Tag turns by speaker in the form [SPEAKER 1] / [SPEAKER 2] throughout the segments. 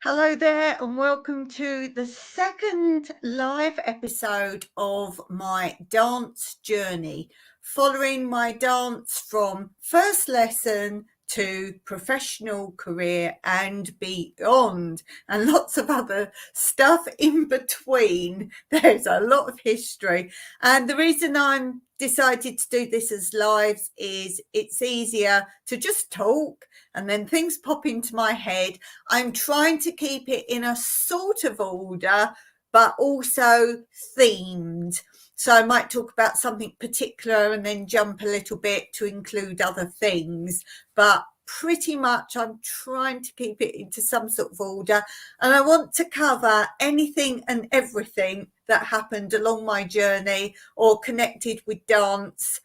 [SPEAKER 1] Hello there, and welcome to the second live episode of my dance journey, following my dance from first lesson to professional career and beyond, and lots of other stuff in between. There's a lot of history, and the reason I'm decided to do this as lives is it's easier to just talk and then things pop into my head. I'm trying to keep it in a sort of order, but also themed. So I might talk about something particular and then jump a little bit to include other things. But pretty much I'm trying to keep it into some sort of order. And I want to cover anything and everything that happened along my journey or connected with dance,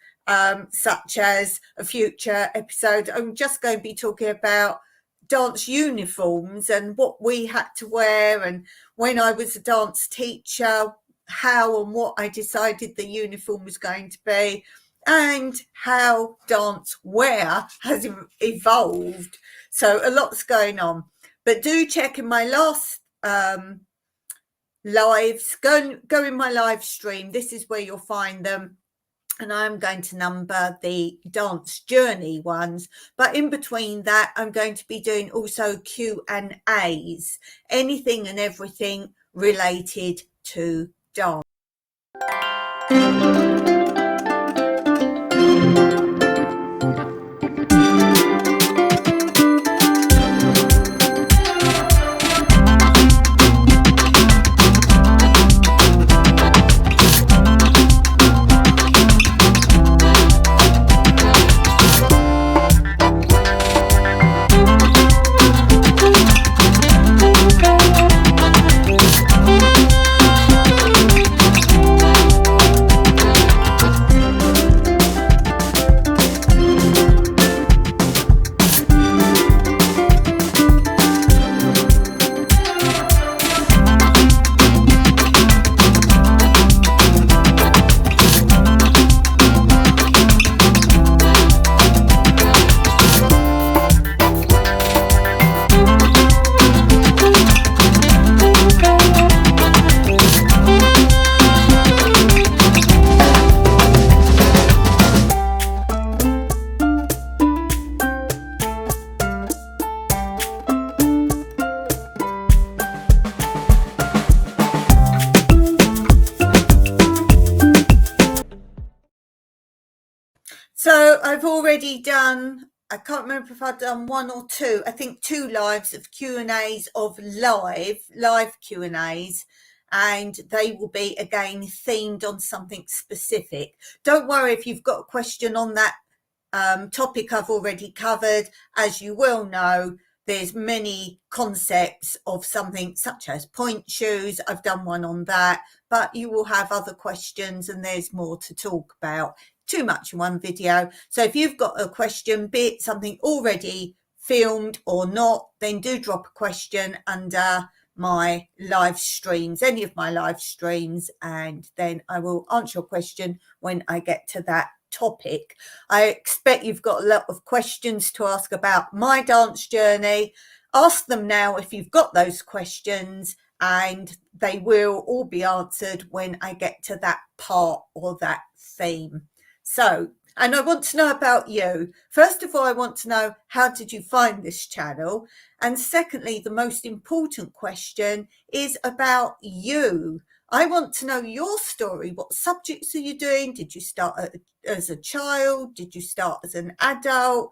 [SPEAKER 1] such as a future episode. I'm just going to be talking about dance uniforms and what we had to wear, and when I was a dance teacher, how and what I decided the uniform was going to be, and how dance wear has evolved. So a lot's going on, but do check in my last lives, go in my live stream. This is where you'll find them. And I'm going to number the dance journey ones, but in between that I'm going to be doing also Q&As, anything and everything related to dance. So I've already done, I can't remember if I've done one or two, I think two lives of Q&As of live Q&As, and they will be again themed on something specific. Don't worry if you've got a question on that topic I've already covered. As you will know, there's many concepts of something such as point shoes. I've done one on that, but you will have other questions and there's more to talk about. Too much in one video. So if you've got a question, be it something already filmed or not, then do drop a question under my live streams, any of my live streams, and then I will answer your question when I get to that topic. I expect you've got a lot of questions to ask about my dance journey. Ask them now if you've got those questions, and they will all be answered when I get to that part or that theme. So, and I want to know about you. First of all, I want to know, how did you find this channel? And secondly, the most important question is about you. I want to know your story. What subjects are you doing? Did you start as a child? Did you start as an adult?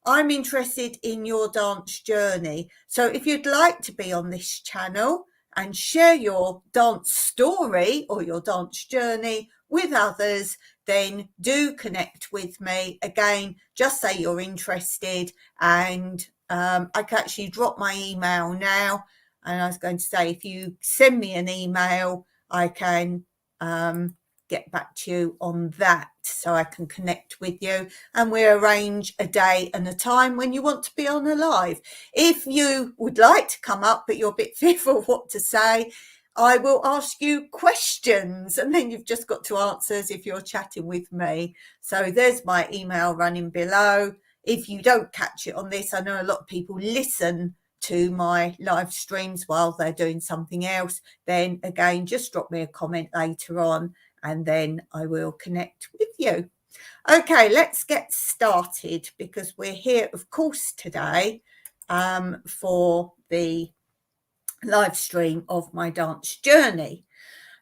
[SPEAKER 1] I'm interested in your dance journey. So if you'd like to be on this channel and share your dance story or your dance journey with others, then do connect with me. Again, just say you're interested, and I can actually drop my email now. And I was going to say, if you send me an email, I can get back to you on that, so I can connect with you, and we arrange a day and a time when you want to be on a live. If you would like to come up but you're a bit fearful of what to say, I will ask you questions, and then you've just got to answer as if you're chatting with me. So there's my email running below. If you don't catch it on this, I know a lot of people listen to my live streams while they're doing something else, then again, just drop me a comment later on and then I will connect with you. Okay, let's get started because we're here, of course, today for the live stream of my dance journey.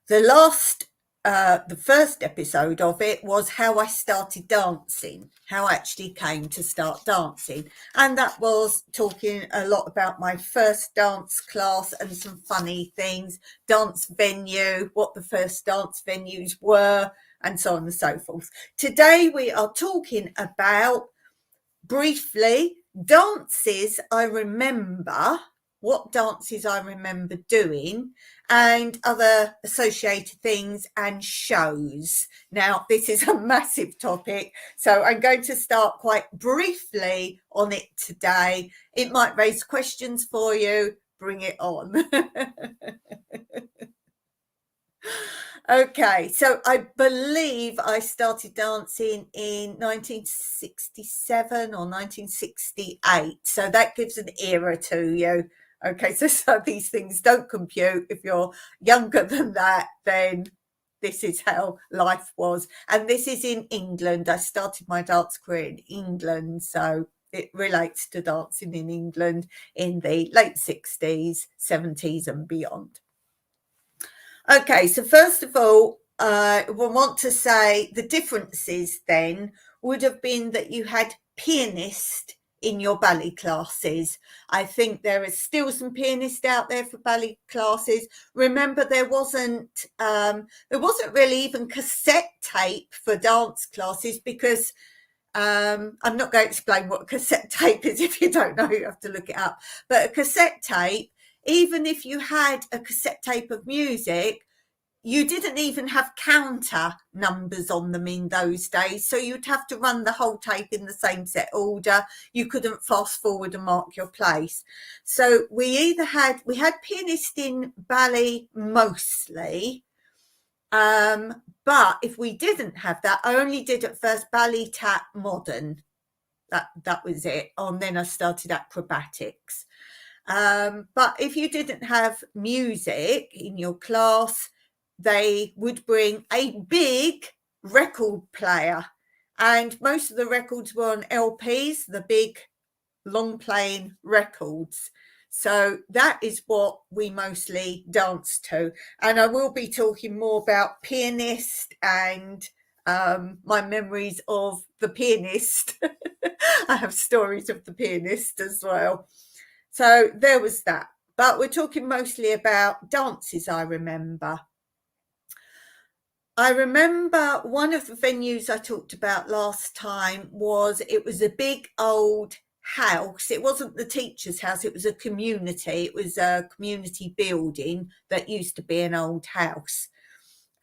[SPEAKER 1] The first episode of it was how I started dancing, how I actually came to start dancing. And that was talking a lot about my first dance class and some funny things, dance venue, what the first dance venues were, and so on and so forth. Today we are talking about, briefly, dances I remember, what dances I remember doing, and other associated things and shows. Now, this is a massive topic, so I'm going to start quite briefly on it today. It might raise questions for you. Bring it on. Okay, so I believe I started dancing in 1967 or 1968. So that gives an era to you. Okay, so these things don't compute. If you're younger than that, then this is how life was. And this is in England. I started my dance career in England, so it relates to dancing in England in the late 60s, 70s and beyond. Okay, so first of all, we want to say the differences then would have been that you had pianists in your ballet classes. I think there is still some pianists out there for ballet classes. Remember, there wasn't really even cassette tape for dance classes because I'm not going to explain what a cassette tape is. If you don't know, you have to look it up. But a cassette tape, even if you had a cassette tape of music, you didn't even have counter numbers on them in those days. So you'd have to run the whole tape in the same set order. You couldn't fast forward and mark your place. So we had pianists in ballet mostly. But if we didn't have that, I only did at first ballet, tap, modern. That was it. And then I started acrobatics. But if you didn't have music in your class, they would bring a big record player. And most of the records were on LPs, the big long playing records. So that is what we mostly danced to. And I will be talking more about pianist and my memories of the pianist. I have stories of the pianist as well. So there was that. But we're talking mostly about dances I remember. I remember one of the venues I talked about last time was a big old house. It wasn't the teacher's house, it was a community. It was a community building that used to be an old house.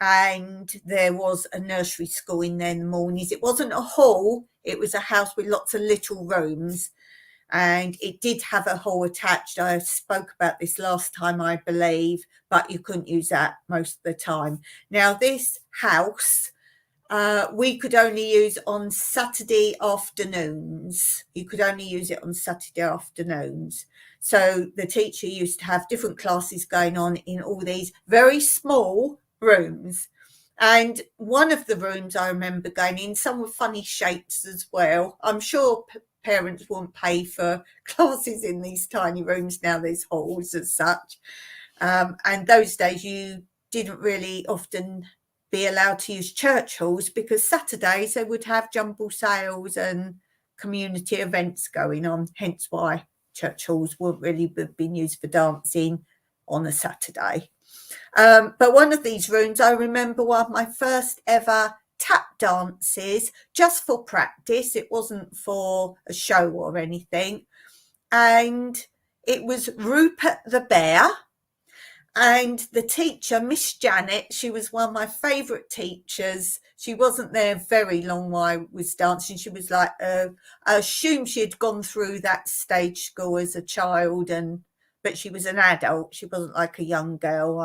[SPEAKER 1] And there was a nursery school in there in the mornings. It wasn't a hall, it was a house with lots of little rooms. And it did have a hall attached. I spoke about this last time, I believe, but you couldn't use that most of the time. Now, this house, we could only use on Saturday afternoons. You could only use it on Saturday afternoons. So the teacher used to have different classes going on in all these very small rooms. And one of the rooms I remember going in, some were funny shapes as well. I'm sure parents won't pay for classes in these tiny rooms. Now there's halls as such. And those days you didn't really often be allowed to use church halls because Saturdays they would have jumble sales and community events going on, hence why church halls weren't really being used for dancing on a Saturday. But one of these rooms, I remember one of my first ever tap dances, just for practice. It wasn't for a show or anything. And it was Rupert the Bear. And the teacher, Miss Janet, she was one of my favourite teachers. She wasn't there very long while I was dancing. She was like, I assume she had gone through that stage school as a child, but she was an adult. She wasn't like a young girl.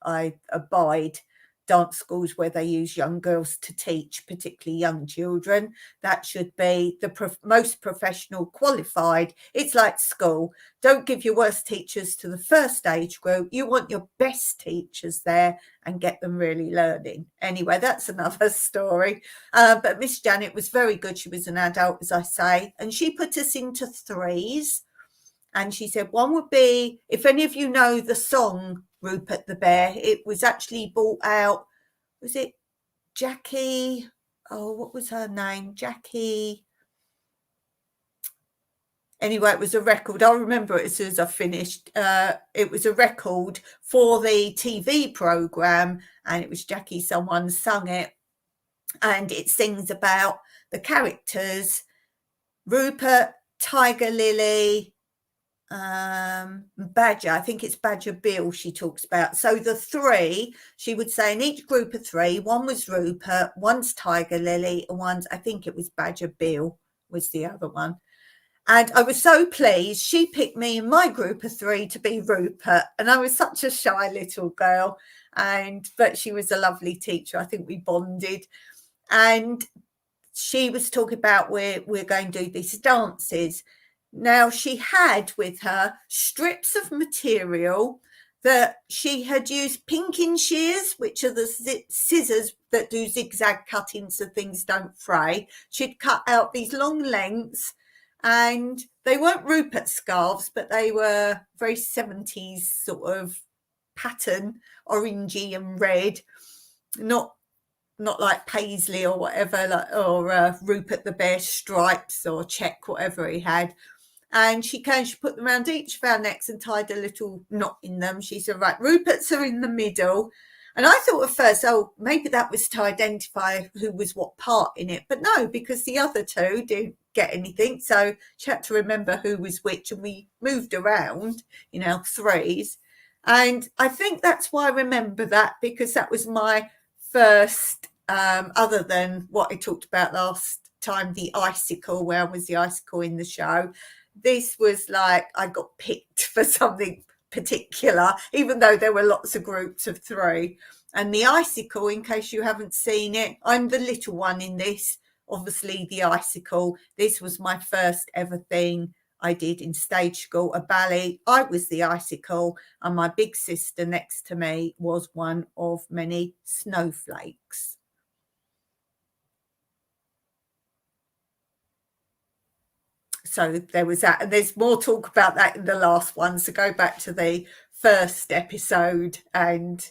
[SPEAKER 1] I abide dance schools where they use young girls to teach, particularly young children. That should be the most professional, qualified. It's like school. Don't give your worst teachers to the first age group. You want your best teachers there and get them really learning. Anyway, that's another story. But Miss Janet was very good. She was an adult, as I say, and she put us into threes. And she said one would be, if any of you know the song Rupert the Bear, it was actually brought out, was it Jackie? Oh, what was her name? Jackie. Anyway, it was a record. I'll remember it as soon as I finished. It was a record for the TV programme, and it was Jackie, someone sung it. And it sings about the characters, Rupert, Tiger Lily, Badger. I think it's Badger Bill she talks about. So the three, she would say in each group of three, one was Rupert, one's Tiger Lily, and one's, I think it was Badger Bill was the other one. And I was so pleased. She picked me in my group of three to be Rupert. And I was such a shy little girl. But she was a lovely teacher. I think we bonded. And she was talking about we're going to do these dances. Now, she had with her strips of material that she had used pinking shears, which are the scissors that do zigzag cutting so things don't fray. She'd cut out these long lengths, and they weren't Rupert scarves, but they were very 70s sort of pattern, orangey and red, not like paisley or whatever, or Rupert the Bear stripes or check, whatever he had. And she put them around each of our necks and tied a little knot in them. She said, right, Rupert's are in the middle. And I thought at first, oh, maybe that was to identify who was what part in it. But no, because the other two didn't get anything. So she had to remember who was which. And we moved around, threes. And I think that's why I remember that, because that was my first, other than what I talked about last time, the icicle, where I was the icicle in the show. This was like I got picked for something particular, even though there were lots of groups of three. And the icicle, in case you haven't seen it, I'm the little one in this, obviously the icicle. This was my first ever thing I did in stage school, a ballet. I was the icicle, and my big sister next to me was one of many snowflakes. So there was that, and there's more talk about that in the last one. So go back to the first episode and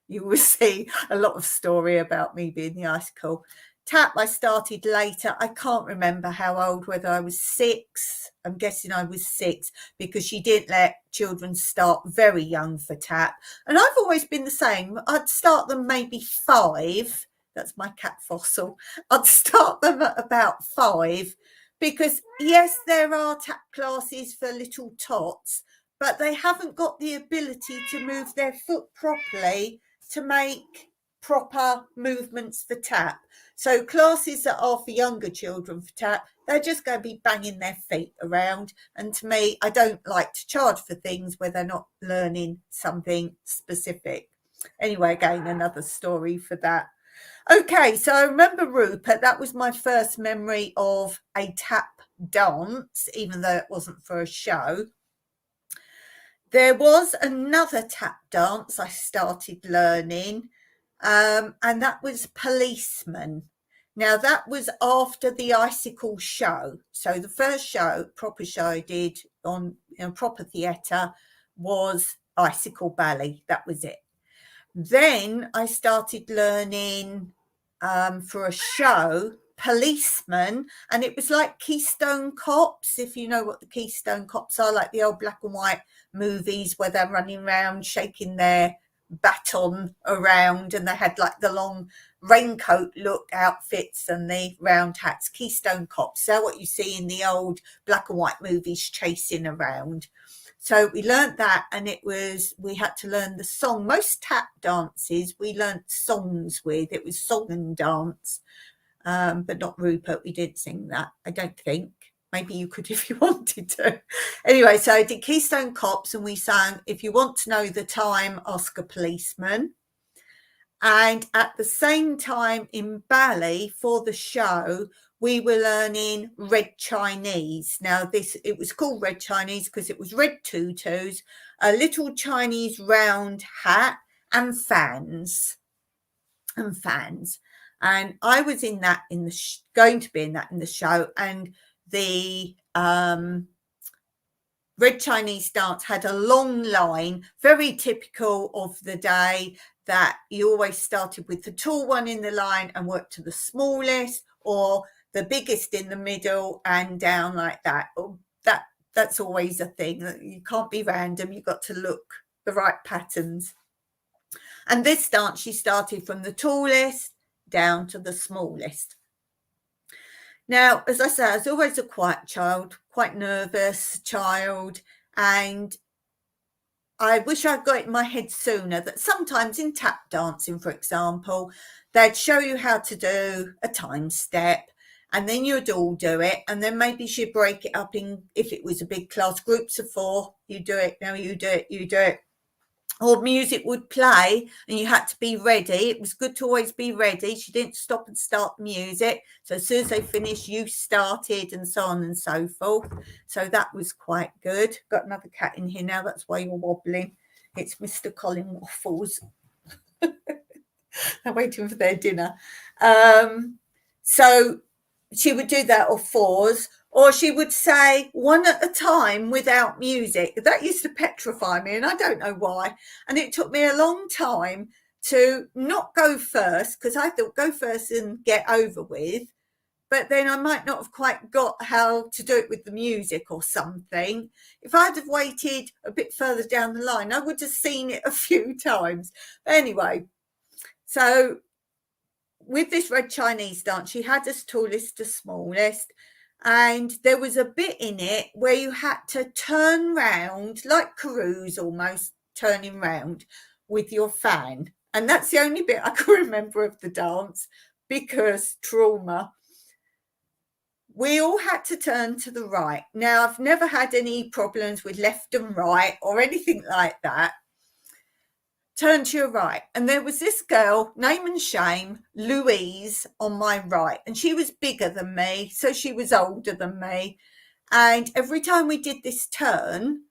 [SPEAKER 1] you will see a lot of story about me being the icicle. Tap, I started later. I can't remember how old, whether I was 6. I'm guessing I was 6, because she didn't let children start very young for tap. And I've always been the same. I'd start them maybe 5. That's my cat fossil. I'd start them at about 5. Because, yes, there are tap classes for little tots, but they haven't got the ability to move their foot properly to make proper movements for tap. So classes that are for younger children for tap, they're just going to be banging their feet around. And to me, I don't like to charge for things where they're not learning something specific. Anyway, again, another story for that. Okay, so I remember Rupert. That was my first memory of a tap dance, even though it wasn't for a show. There was another tap dance I started learning, and that was Policeman. Now, that was after the icicle show. So the first show, proper show I did on proper theatre was icicle ballet. That was it. Then I started learning for a show, Policeman, and it was like Keystone Cops, if you know what the Keystone Cops are, like the old black and white movies where they're running around shaking their baton around, and they had like the long raincoat look outfits and the round hats. Keystone Cops, so what you see in the old black and white movies chasing around. So we learnt that, and we had to learn the song. Most tap dances we learnt songs with. It was song and dance, but not Rupert. We didn't sing that, I don't think. Maybe you could if you wanted to. Anyway, so I did Keystone Cops, and we sang If You Want to Know the Time, Ask a Policeman. And at the same time in ballet for the show, we were learning Red Chinese. Now it was called Red Chinese because it was red tutus, a little Chinese round hat, and fans. And I was in that going to be in that in the show, and the Red Chinese dance had a long line, very typical of the day, that you always started with the tall one in the line and worked to the smallest, or the biggest in the middle and down like that. That's always a thing. You can't be random. You've got to look the right patterns. And this dance, she started from the tallest down to the smallest. Now, as I say, I was always a quiet child, quite nervous child, and I wish I'd got it in my head sooner that sometimes in tap dancing, for example, they'd show you how to do a time step, and then you'd all do it, and then maybe she'd break it up in, if it was a big class, groups of 4, you do it, now you do it, you do it. Or music would play and you had to be ready. It was good to always be ready. She didn't stop and start music. So as soon as they finished, you started, and so on and so forth. So that was quite good. Got another cat in here now. That's why you're wobbling. It's Mr. Colin Waffles. They're waiting for their dinner. So she would do that, or 4s. Or she would say 1 at a time without music. That used to petrify me, and I don't know why. And it took me a long time to not go first, because I thought go first and get over with. But then I might not have quite got how to do it with the music or something. If I'd have waited a bit further down the line, I would have seen it a few times. But anyway, so with this Red Chinese dance, she had us tallest to smallest. And there was a bit in it where you had to turn round, like Carews almost, turning round with your fan. And that's the only bit I can remember of the dance, because trauma. We all had to turn to the right. Now, I've never had any problems with left and right or anything like that. Turn to your right. And there was this girl, name and shame, Louise, on my right. And she was bigger than me, so she was older than me. And every time we did this turn,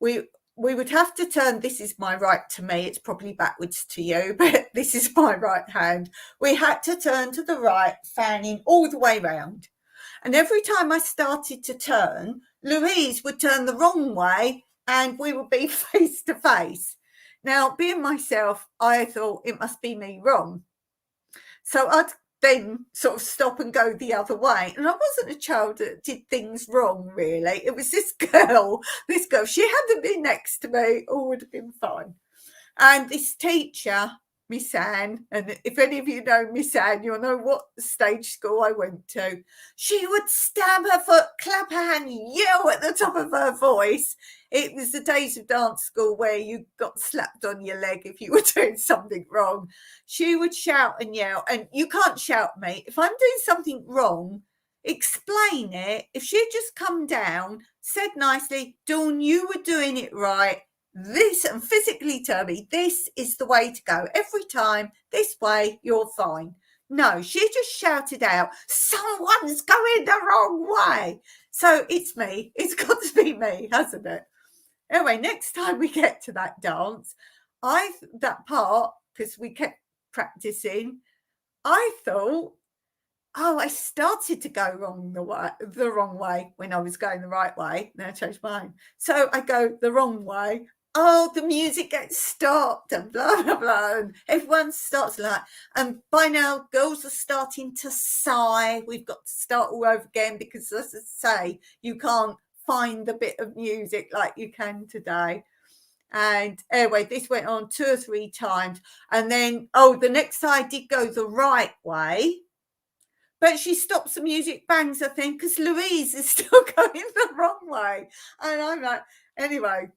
[SPEAKER 1] we would have to turn. This is my right to me. It's probably backwards to you, but this is my right hand. We had to turn to the right, fanning all the way round. And every time I started to turn, Louise would turn the wrong way and we would be face to face. Now, being myself, I thought it must be me wrong. So I'd then sort of stop and go the other way. And I wasn't a child that did things wrong, really. It was this girl, she hadn't been next to me, all would have been fine. And this teacher, Miss Anne, and if any of you know Miss Anne, you'll know what stage school I went to. She would stamp her foot, clap her hand, yell at the top of her voice. It was the days of dance school where you got slapped on your leg if you were doing something wrong. She would shout and yell, and you can't shout me. If I'm doing something wrong, explain it. If she'd just come down, said nicely, Dawn, you were doing it right. This, and physically tell me, this is the way to go. Every time, this way, you're fine. No, she just shouted out, someone's going the wrong way. So it's me. It's got to be me, hasn't it? Anyway, next time we get to that dance, that part, because we kept practicing, I thought, oh, I started to go the wrong way when I was going the right way. Then I changed mine. So I go the wrong way. Oh, the music gets stopped and blah, blah, blah. And everyone starts like, and by now girls are starting to sigh. We've got to start all over again because, as I say, you can't find the bit of music like you can today. And anyway, this went on 2 or 3 times. And then, the next time I did go the right way. But she stops the music, bangs her thing, because Louise is still going the wrong way. And I'm like, anyway,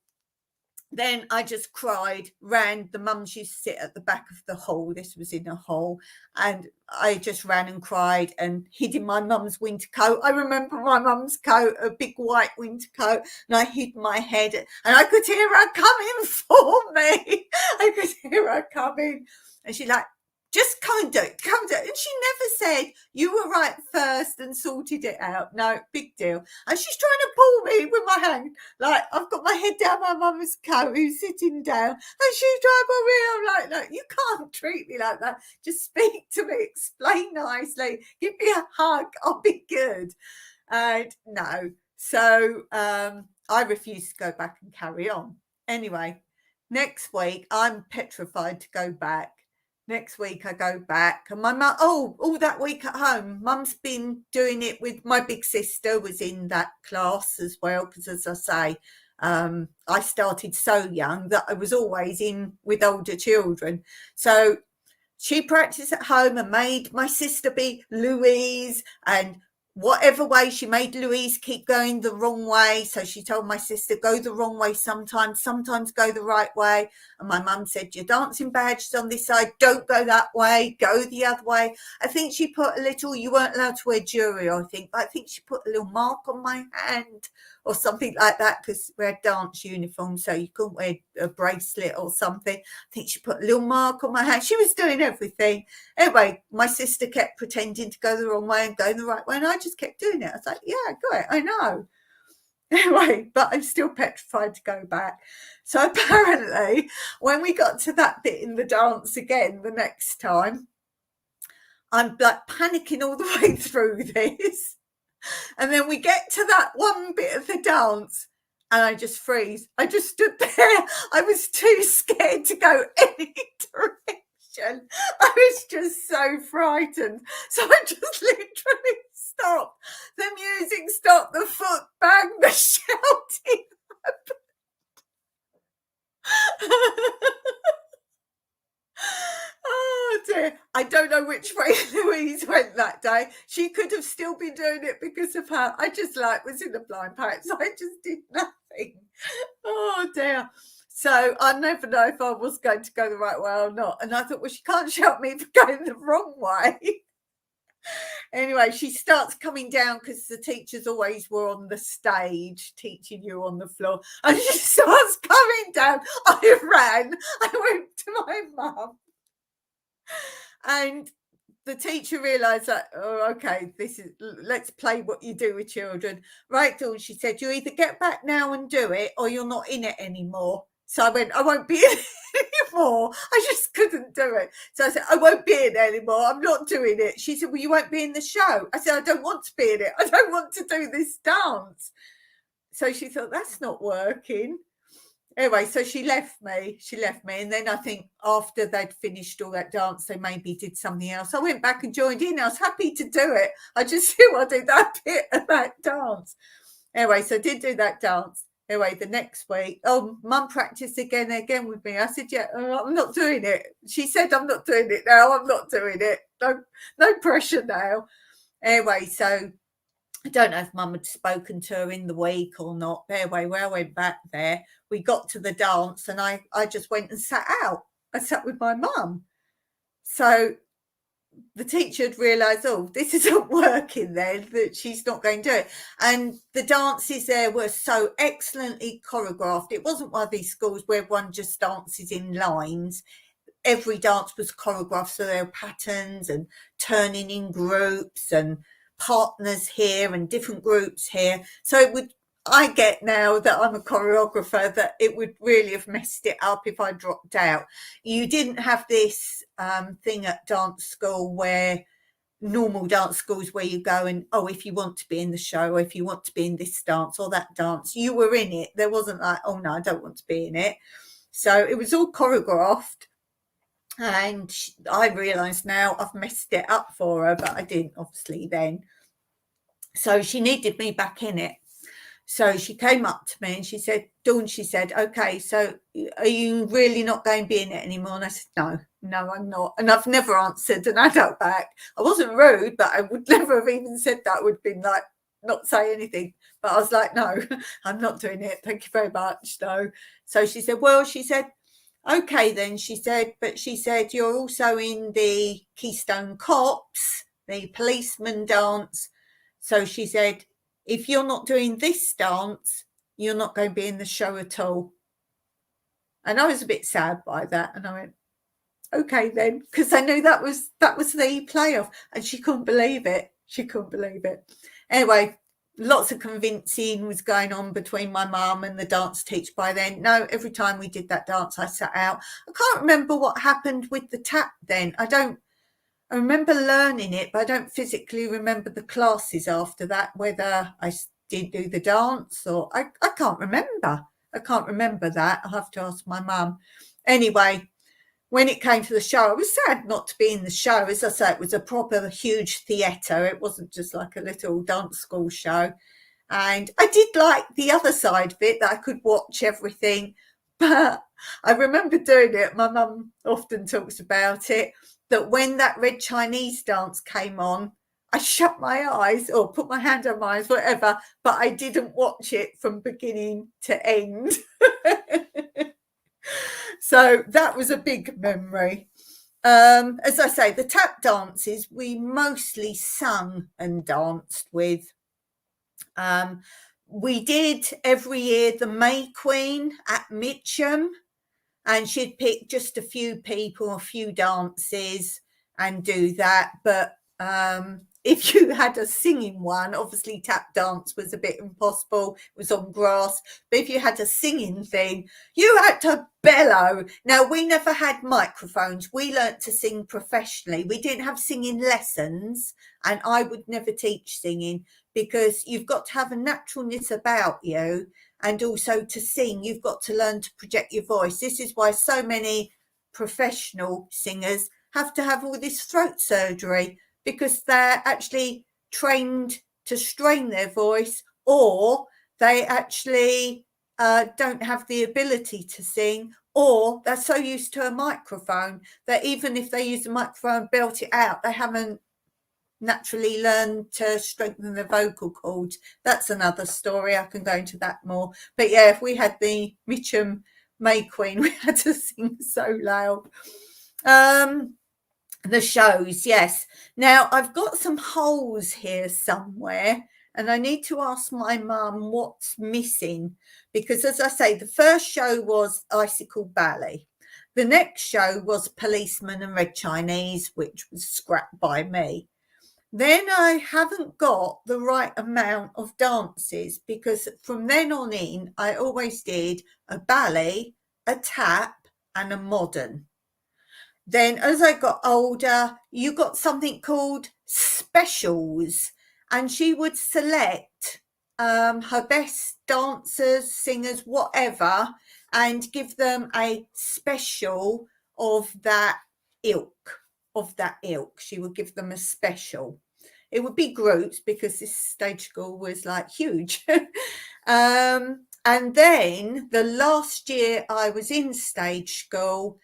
[SPEAKER 1] then I just cried, ran. The mums used to sit at the back of the hall. This was in a hall. And I just ran and cried and hid in my mum's winter coat. I remember my mum's coat, a big white winter coat, and I hid my head. And I could hear her coming for me. I could hear her coming. And she like Just come and do it. Come and do it. And she never said, you were right first and sorted it out. No, big deal. And she's trying to pull me with my hand. Like, I've got my head down my mum's coat, who's sitting down. And she's trying to pull me. I'm like, no, you can't treat me like that. Just speak to me. Explain nicely. Give me a hug. I'll be good. And no. So I refuse to go back and carry on. Anyway, next week, I'm petrified to go back. Next week I go back, and my mum, all that week at home, mum's been doing it with my big sister, was in that class as well, because as I say, I started so young that I was always in with older children. So she practiced at home and made my sister be Louise, and whatever way she made Louise keep going the wrong way. So she told my sister, go the wrong way sometimes go the right way. And my mum said, your dancing badge is on this side, don't go that way, go the other way. I think she put a little, you weren't allowed to wear jewelry, I think, but I think she put a little mark on my hand or something like that, because we had dance uniforms, so you couldn't wear a bracelet or something. I think she put a little mark on my hand. She was doing everything. Anyway, my sister kept pretending to go the wrong way and go the right way, and I just kept doing it. I was like, yeah, I got it, I know. Anyway, but I'm still petrified to go back. So apparently, when we got to that bit in the dance again the next time, I'm like panicking all the way through this. And then we get to that one bit of the dance and I just freeze. I just stood there. I was too scared to go any direction. I was just so frightened. So I just literally stopped. The music stopped, the foot bang, the shouting. Oh dear. I don't know which way Louise went that day. She could have still been doing it because of her. I just was in a blind panic, so I just did nothing. Oh dear. So I never know if I was going to go the right way or not. And I thought, well, she can't shout me for going the wrong way. Anyway, she starts coming down because the teachers always were on the stage teaching you on the floor. And she starts coming down. I ran. I went to my mum. And the teacher realised that, oh, okay, let's play what you do with children. Right, Dawn, she said, you either get back now and do it or you're not in it anymore. So I went, I won't be in it anymore. I just couldn't do it. So I said, I won't be in it anymore. I'm not doing it. She said, well, you won't be in the show. I said, I don't want to be in it. I don't want to do this dance. So she thought, that's not working. Anyway, so she left me. And then I think after they'd finished all that dance, they maybe did something else. I went back and joined in. I was happy to do it. I just still want to do that bit of that dance. Anyway, so I did do that dance. Anyway, the next week, mum practiced again with me. I said, yeah, I'm not doing it. She said, I'm not doing it now. I'm not doing it. No pressure now. Anyway, so I don't know if mum had spoken to her in the week or not. Anyway, when I went back there, we got to the dance and I just went and sat out. I sat with my mum. So the teacher had realised, this isn't working then, that she's not going to do it. And the dances there were so excellently choreographed. It wasn't one of these schools where one just dances in lines. Every dance was choreographed, so there were patterns and turning in groups and partners here and different groups here. So I get now that I'm a choreographer that it would really have messed it up if I dropped out. You didn't have this thing at dance school where normal dance schools where you go and, if you want to be in the show, or if you want to be in this dance or that dance, you were in it. There wasn't like, oh no, I don't want to be in it. So it was all choreographed. And I realise now I've messed it up for her, but I didn't obviously then. So she needed me back in it. So she came up to me and she said, Dawn, she said, okay, so are you really not going to be in it anymore? And I said, no, I'm not. And I've never answered an adult back. I wasn't rude, but I would never have even said that. I would have been like, not say anything. But I was like, no, I'm not doing it. Thank you very much. No. So she said, okay then, she said, but she said, you're also in the Keystone Cops, the policeman dance. So she said, if you're not doing this dance, you're not going to be in the show at all. And I was a bit sad by that. And I went, okay then, because I knew that was the playoff, and she couldn't believe it. She couldn't believe it. Anyway, lots of convincing was going on between my mum and the dance teacher by then. No, every time we did that dance, I sat out. I can't remember what happened with the tap then. I remember learning it, but I don't physically remember the classes after that, whether I did do the dance or I can't remember. I can't remember that. I'll have to ask my mum. Anyway, when it came to the show, I was sad not to be in the show. As I say, it was a proper huge theatre. It wasn't just like a little dance school show. And I did like the other side of it, that I could watch everything. But I remember doing it. My mum often talks about it, that when that Red Chinese dance came on, I shut my eyes or put my hand on my eyes, whatever, but I didn't watch it from beginning to end. So that was a big memory. As I say, the tap dances we mostly sung and danced with. We did every year the May Queen at Mitcham, and she'd pick just a few people, a few dances, and do that. But if you had a singing one, obviously tap dance was a bit impossible. It was on grass. But if you had a singing thing, you had to bellow. Now, we never had microphones. We learnt to sing professionally. We didn't have singing lessons, and I would never teach singing, because you've got to have a naturalness about you. And also to sing, you've got to learn to project your voice. This is why so many professional singers have to have all this throat surgery, because they're actually trained to strain their voice, or they actually don't have the ability to sing, or they're so used to a microphone that even if they use the microphone and belt it out, they haven't naturally learned to strengthen the vocal cords. That's another story. I can go into that more. But yeah, if we had the Mitcham May Queen, we had to sing so loud. The shows, yes. Now, I've got some holes here somewhere, and I need to ask my mum what's missing, because, as I say, the first show was Icicle Ballet. The next show was Policeman and Red Chinese, which was scrapped by me. Then I haven't got the right amount of dances, because from then on in, I always did a ballet, a tap, and a modern. Then as I got older, you got something called specials, and she would select her best dancers, singers, whatever, and give them a special of that ilk. She would give them a special. It would be groups, because this stage school was like huge. And then the last year I was in stage school,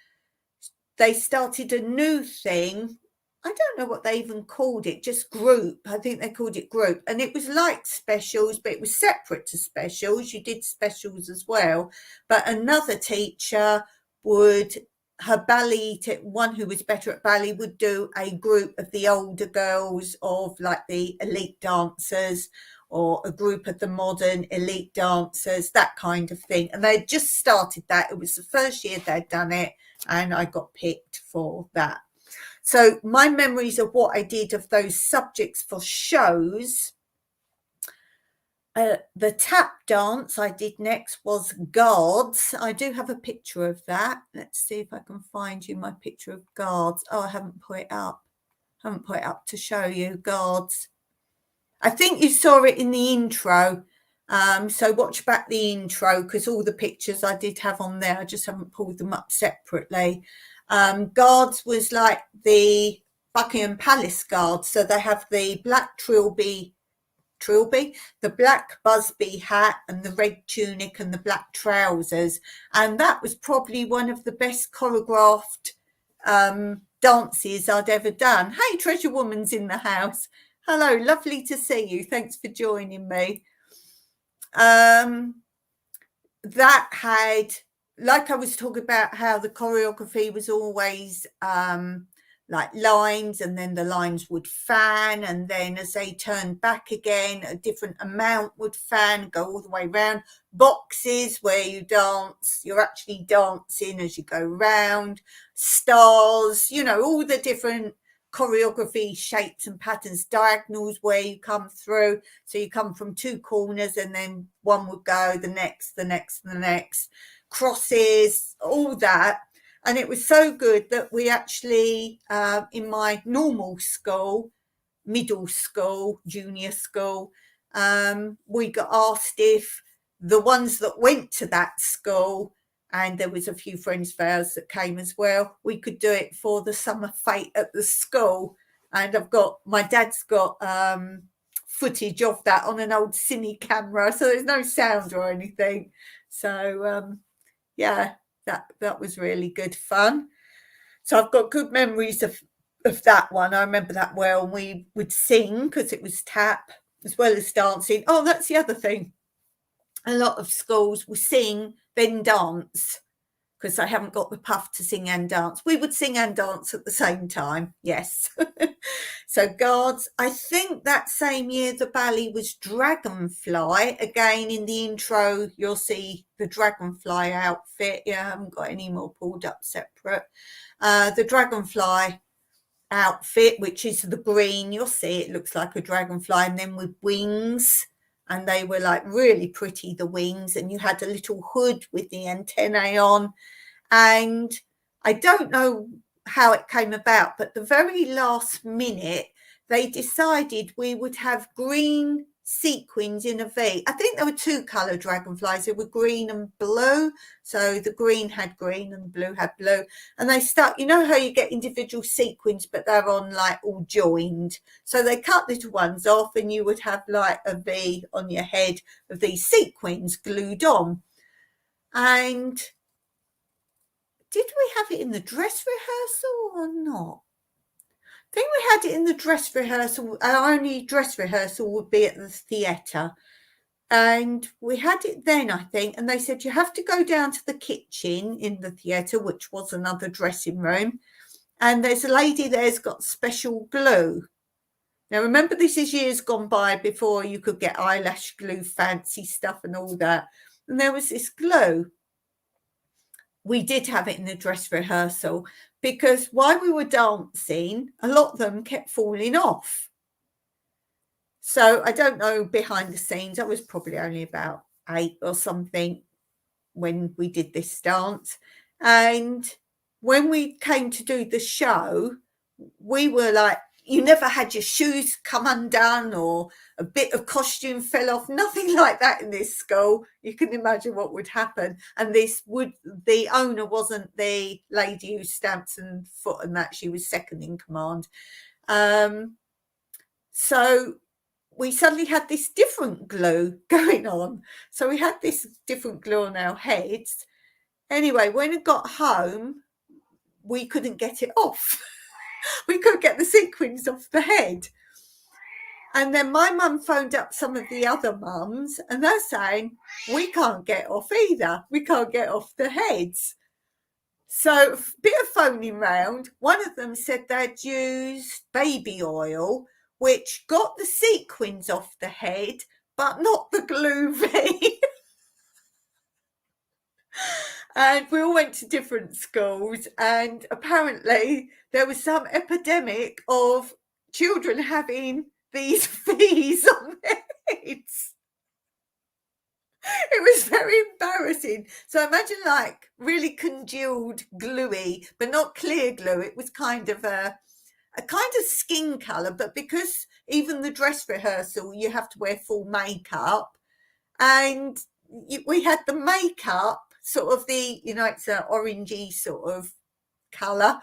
[SPEAKER 1] they started a new thing. I don't know what they even called it, just group. I think they called it group. And it was like specials, but it was separate to specials. You did specials as well. But another teacher would, her ballet, one who was better at ballet, would do a group of the older girls, of like the elite dancers, or a group of the modern elite dancers, that kind of thing. And they'd just started that. It was the first year they'd done it, and I got picked for that. So my memories of what I did of those subjects for shows, the tap dance I did next was guards. I do have a picture of that. Let's see if I can find you my picture of guards. Oh, I haven't put it up. To show you guards. I think you saw it in the intro. So watch back the intro, because all the pictures I did have on there, I just haven't pulled them up separately. Guards was like the Buckingham Palace guards. So they have the black trilby, the black busby hat, and the red tunic and the black trousers. And that was probably one of the best choreographed dances I'd ever done. Hey, Treasure Woman's in the house. Hello, lovely to see you. Thanks for joining me. That had, like I was talking about, how the choreography was always like lines, and then the lines would fan, and then as they turned back again, a different amount would fan, go all the way round. Boxes where you dance, you're actually dancing as you go round. Stars, you know, all the different choreography shapes and patterns. Diagonals where you come through, so you come from two corners and then one would go, the next, the next, the next. Crosses, all that. And it was so good that we actually, in my normal school, middle school, junior school, we got asked if the ones that went to that school, and there was a few friends of ours that came as well, we could do it for the summer fete at the school. And my dad's got footage of that on an old cine camera, so there's no sound or anything. So yeah, that was really good fun. So I've got good memories of that one. I remember that well. And we would sing because it was tap as well as dancing. Oh, that's the other thing. A lot of schools will sing, then dance, because they haven't got the puff to sing and dance. We would sing and dance at the same time, yes. So guards, I think that same year the ballet was Dragonfly. Again, in the intro, you'll see the Dragonfly outfit. Yeah, I haven't got any more pulled up separate. The Dragonfly outfit, which is the green, you'll see it looks like a dragonfly, and then with wings. And they were like really pretty, the wings, and you had a little hood with the antennae on. And I don't know how it came about, but the very last minute, they decided we would have green sequins in a V. I think there were two colour dragonflies. They were green and blue. So the green had green and the blue had blue. And they stuck, you know how you get individual sequins, but they're on like all joined. So they cut little ones off and you would have like a V on your head of these sequins glued on. And did we have it in the dress rehearsal or not? I think we had it in the dress rehearsal. Our only dress rehearsal would be at the theatre. And we had it then, I think, and they said you have to go down to the kitchen in the theatre, which was another dressing room, and there's a lady there's got special glue. Now, remember, this is years gone by before you could get eyelash glue, fancy stuff and all that. And there was this glue. We did have it in the dress rehearsal because while we were dancing, a lot of them kept falling off. So I don't know behind the scenes. I was probably only about 8 or something when we did this dance. And when we came to do the show, we were like, you never had your shoes come undone or a bit of costume fell off, nothing like that in this school. You can imagine what would happen. And the owner wasn't the lady who stamps and foot and that, she was second in command. So we suddenly had this different glue going on. So we had this different glue on our heads. Anyway, when we got home, we couldn't get it off. We couldn't get the sequins off the head. And then my mum phoned up some of the other mums and they're saying, we can't get off either. We can't get off the heads. So a bit of phoning round. One of them said they'd used baby oil, which got the sequins off the head, but not the glue V. And we all went to different schools, and apparently there was some epidemic of children having these V's on their heads. It was very embarrassing. So imagine like really congealed gluey, but not clear glue. It was kind of a kind of skin colour, but because even the dress rehearsal, you have to wear full makeup, and we had the makeup sort of it's an orangey sort of colour,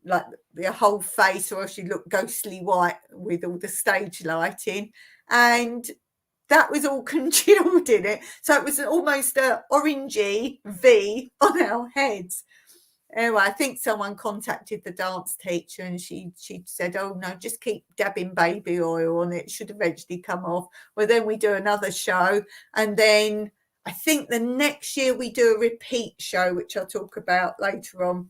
[SPEAKER 1] like the whole face, or else you look ghostly white with all the stage lighting, and that was all congealed in it. So it was almost an orangey V on our heads. Anyway, I think someone contacted the dance teacher and she said, oh, no, just keep dabbing baby oil on it. It should eventually come off. Well, then we do another show. And then I think the next year we do a repeat show, which I'll talk about later on.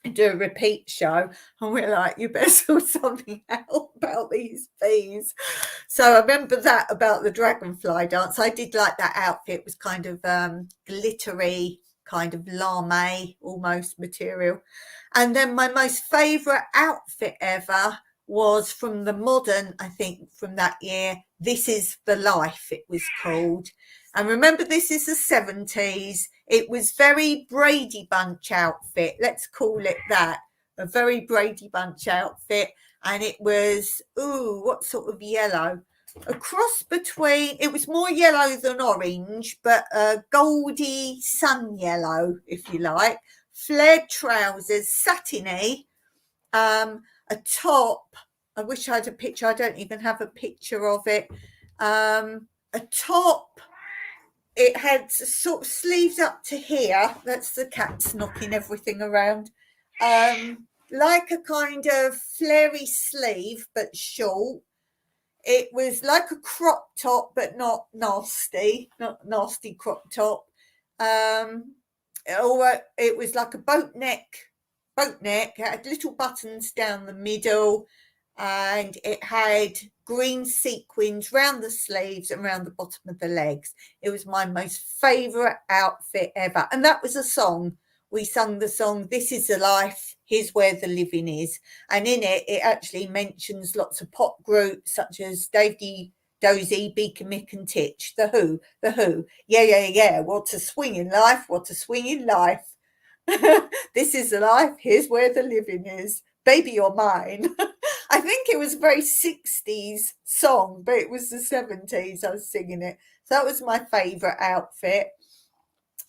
[SPEAKER 1] and do a repeat show, and we're like, you better sort something out about these fees. So I remember that about the dragonfly dance. I did like that outfit. It was kind of glittery, kind of lame almost material. And then my most favourite outfit ever was from the modern, I think, from that year. This Is the Life, it was called. And remember, this is the 70s. It was very Brady Bunch outfit. Let's call it that. A very Brady Bunch outfit. And it was, ooh, what sort of yellow? A cross between, it was more yellow than orange, but a goldy sun yellow, if you like. Flared trousers, satiny, a top. I wish I had a picture. I don't even have a picture of it. A top. It had sort of sleeves up to here. That's the cats knocking everything around. Like a kind of flary sleeve, but short. It was like a crop top, but not nasty crop top. Or it was like a boat neck. It had little buttons down the middle, and it had green sequins round the sleeves and round the bottom of the legs. It was my most favourite outfit ever. And that was a song. We sung the song, This Is the Life, Here's Where the Living Is. And in it, it actually mentions lots of pop groups such as Dave D. Dozy, Beaker, Mick and Titch, The Who. Yeah. What a swinging life, what a swinging life. This is the life, here's where the living is. Baby, you're mine. I think it was a very 60s song, but it was the 70s I was singing it. So that was my favourite outfit.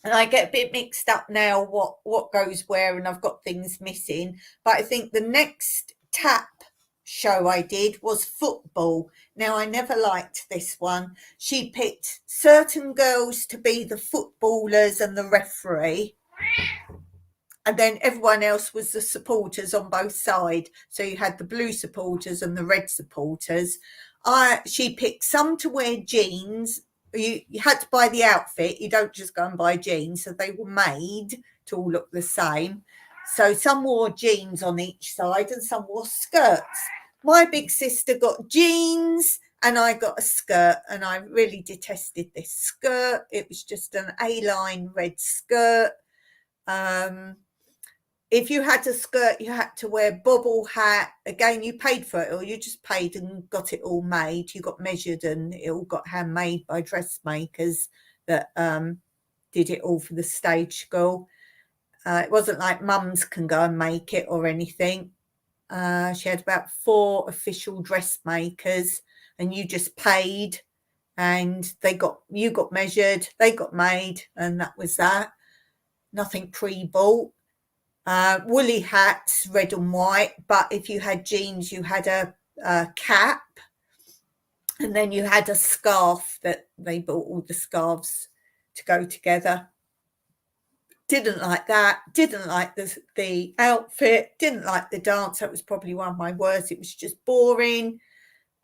[SPEAKER 1] And I get a bit mixed up now what goes where, and I've got things missing. But I think the next tap show I did was football. Now, I never liked this one. She picked certain girls to be the footballers and the referee, and then everyone else was the supporters on both sides. So you had the blue supporters and the red supporters. She picked some to wear jeans. You had to buy the outfit. You don't just go and buy jeans. So they were made to all look the same. So some wore jeans on each side and some wore skirts. My big sister got jeans and I got a skirt, and I really detested this skirt. It was just an A-line red skirt. If you had a skirt, you had to wear bobble hat. Again, you paid for it, or you just paid and got it all made. You got measured and it all got handmade by dressmakers that did it all for the stage school. It wasn't like mums can go and make it or anything. She had about 4 official dressmakers, and you just paid, and you got measured, they got made, and that was that. Nothing pre-bought. Woolly hats, red and white, but if you had jeans, you had a cap, and then you had a scarf that they bought all the scarves to go together. Didn't like that, didn't like the outfit, didn't like the dance. That was probably one of my worst. It was just boring.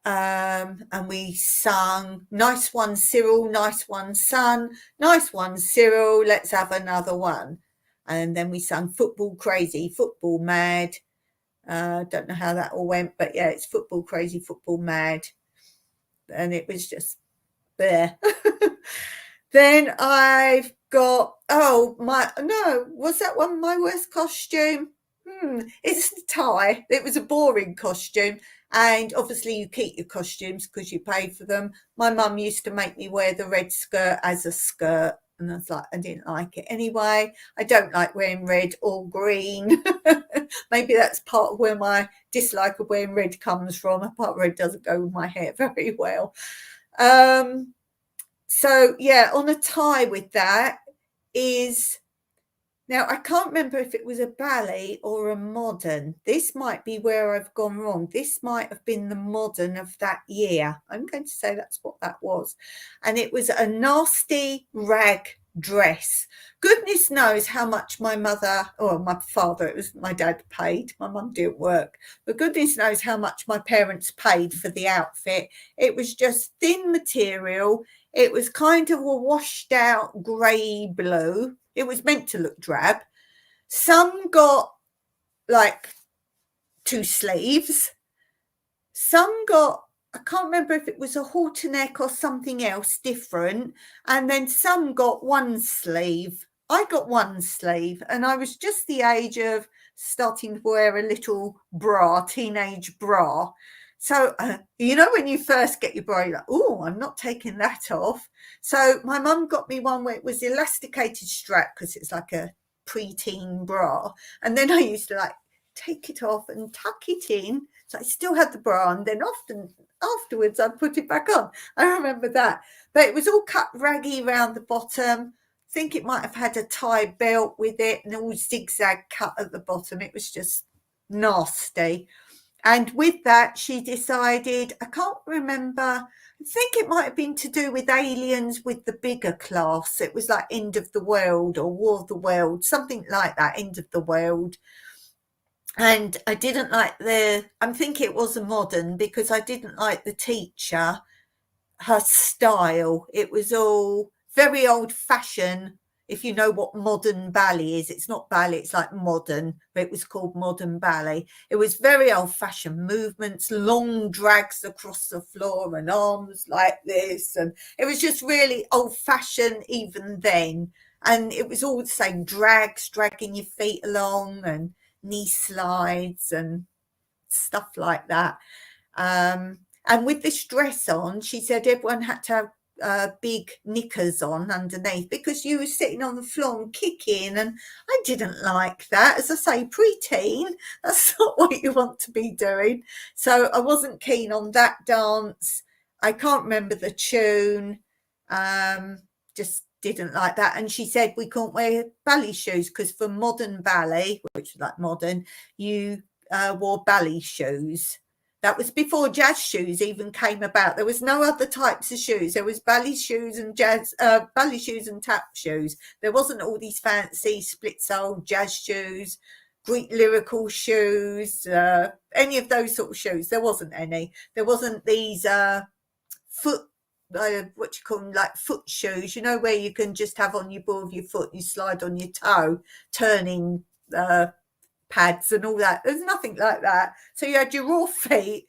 [SPEAKER 1] And we sung Nice One Cyril, Nice One Son, Nice One Cyril, let's have another one. And then we sung Football Crazy, Football Mad. Don't know how that all went, but yeah, it's Football Crazy, Football Mad. And it was just there. Then I've got, was that one my worst costume? It's the tie. It was a boring costume. And obviously you keep your costumes because you pay for them. My mum used to make me wear the red skirt as a skirt. And I was like, I didn't like it anyway. I don't like wearing red or green. Maybe that's part of where my dislike of wearing red comes from. Apart red doesn't go with my hair very well. So yeah, on a tie with that is, now I can't remember if it was a ballet or a modern. This might be where I've gone wrong. This might have been the modern of that year. I'm going to say that's what that was. And it was a nasty rag dress. Goodness knows how much my mother, or my father, it was my dad, paid. My mum didn't work. But goodness knows how much my parents paid for the outfit. It was just thin material. It was kind of a washed out grey blue. It was meant to look drab. Some got like 2 sleeves. Some got, I can't remember if it was a halter neck or something else different, and then some got 1 sleeve. I got 1 sleeve, and I was just the age of starting to wear a little bra, teenage bra. So, you know, when you first get your bra, you're like, oh, I'm not taking that off. So my mum got me one where it was elasticated strap, because it's like a preteen bra. And then I used to like take it off and tuck it in. So I still had the bra on. Then often afterwards I'd put it back on. I remember that. But it was all cut raggy around the bottom. I think it might have had a tie belt with it and all zigzag cut at the bottom. It was just nasty. And with that, she decided, I can't remember, I think it might have been to do with Aliens with the bigger class. It was like End of the World or War of the World, something like that, End of the World. And I didn't like I'm thinking it was a modern, because I didn't like the teacher, her style. It was all very old fashioned. If you know what modern ballet is, it's not ballet, it's like modern, but it was called modern ballet. It was very old fashioned movements, long drags across the floor and arms like this. And it was just really old fashioned even then. And it was all the same, dragging your feet along and knee slides and stuff like that. And with this dress on, she said everyone had to have big knickers on underneath, because you were sitting on the floor and kicking, and I didn't like that. As I say, preteen, that's not what you want to be doing. So I wasn't keen on that dance. I can't remember the tune. Just didn't like that. And she said we couldn't wear ballet shoes, because for modern ballet, which was like modern, you wore ballet shoes. That was before jazz shoes even came about. There was no other types of shoes. There was ballet shoes and ballet shoes and tap shoes. There wasn't all these fancy split sole jazz shoes, Greek lyrical shoes, any of those sort of shoes. There wasn't any. There wasn't these foot, what you call them, like foot shoes, you know, where you can just have on your ball of your foot, you slide on your toe, turning pads and all that. There's nothing like that. So you had your raw feet.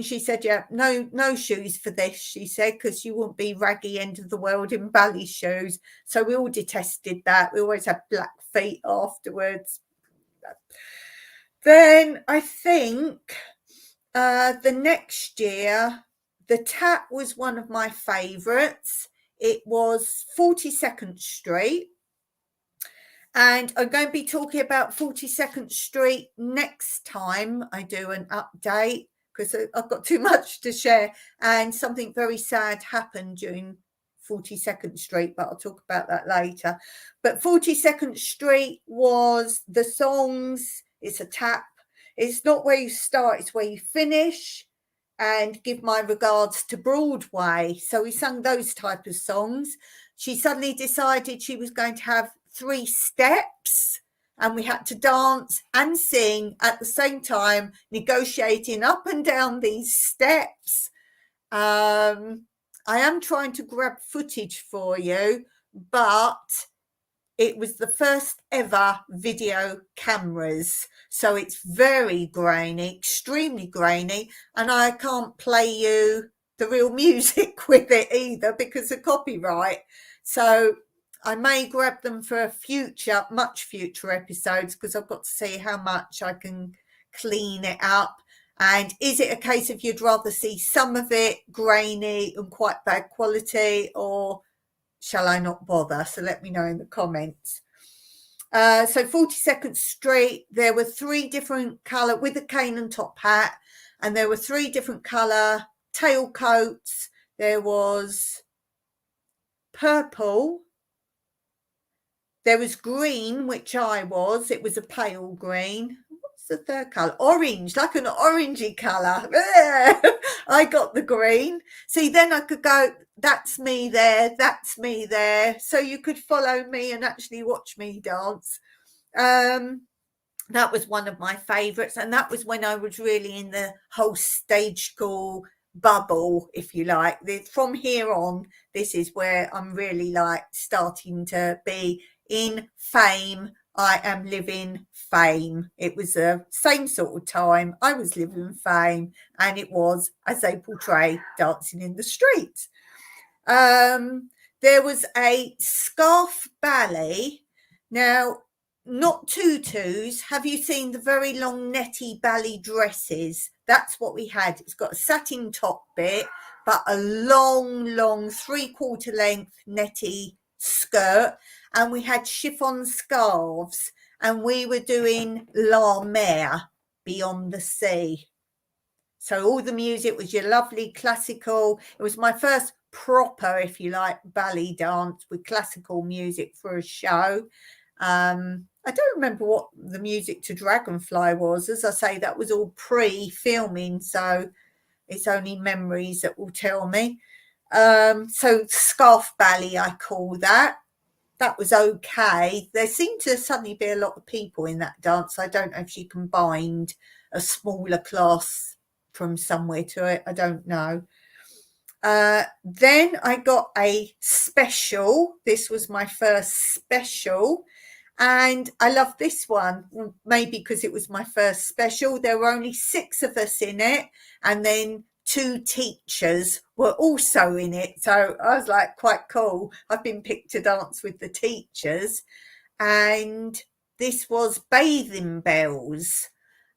[SPEAKER 1] She said, yeah, no shoes for this, she said, because you wouldn't be raggy End of the World in ballet shoes. So we all detested that. We always had black feet afterwards. Then I think the next year, the tap was one of my favourites. It was 42nd Street. And I'm going to be talking about 42nd Street next time I do an update, because I've got too much to share. And something very sad happened during 42nd Street, but I'll talk about that later. But 42nd Street was the songs. It's a tap. It's not where you start, it's where you finish. And give my regards to Broadway. So we sung those type of songs. She suddenly decided she was going to have 3 steps, and we had to dance and sing at the same time, negotiating up and down these steps. I am trying to grab footage for you, but it was the first ever video cameras, so it's very grainy, extremely grainy, and I can't play you the real music with it either because of copyright. So I may grab them for much future episodes, because I've got to see how much I can clean it up. And is it a case of you'd rather see some of it grainy and quite bad quality, or shall I not bother? So let me know in the comments. So 42nd Street, there were 3 different colour, with a cane and top hat, and there were 3 different colour tailcoats. There was purple, there was green, which I was. It was a pale green. What's the third colour? Orange, like an orangey colour. I got the green. See, then I could go, that's me there, that's me there. So you could follow me and actually watch me dance. That was one of my favourites. And that was when I was really in the whole stage school bubble, if you like. From here on, this is where I'm really like starting to be in fame I Am Living Fame. It was the same sort of time I was living fame, and it was, as they portray, dancing in the streets. There was a scarf ballet. Now, not tutus. Have you seen the very long netty ballet dresses? That's what we had. It's got a satin top bit, but a long 3/4 length netty skirt, and we had chiffon scarves, and we were doing La Mer, Beyond the Sea. So all the music was your lovely classical. It was my first proper, if you like, ballet dance with classical music for a show. I don't remember what the music to Dragonfly was. As I say, that was all pre-filming, so it's only memories that will tell me. So scarf ballet, I call that. That was okay. There seemed to suddenly be a lot of people in that dance. I don't know if she combined a smaller class from somewhere to it. I don't know. Then I got a special. This was my first special. And I love this one, maybe because it was my first special. There were only 6 of us in it. And then 2 teachers were also in it. So I was like, quite cool. I've been picked to dance with the teachers. And this was Bathing Bells.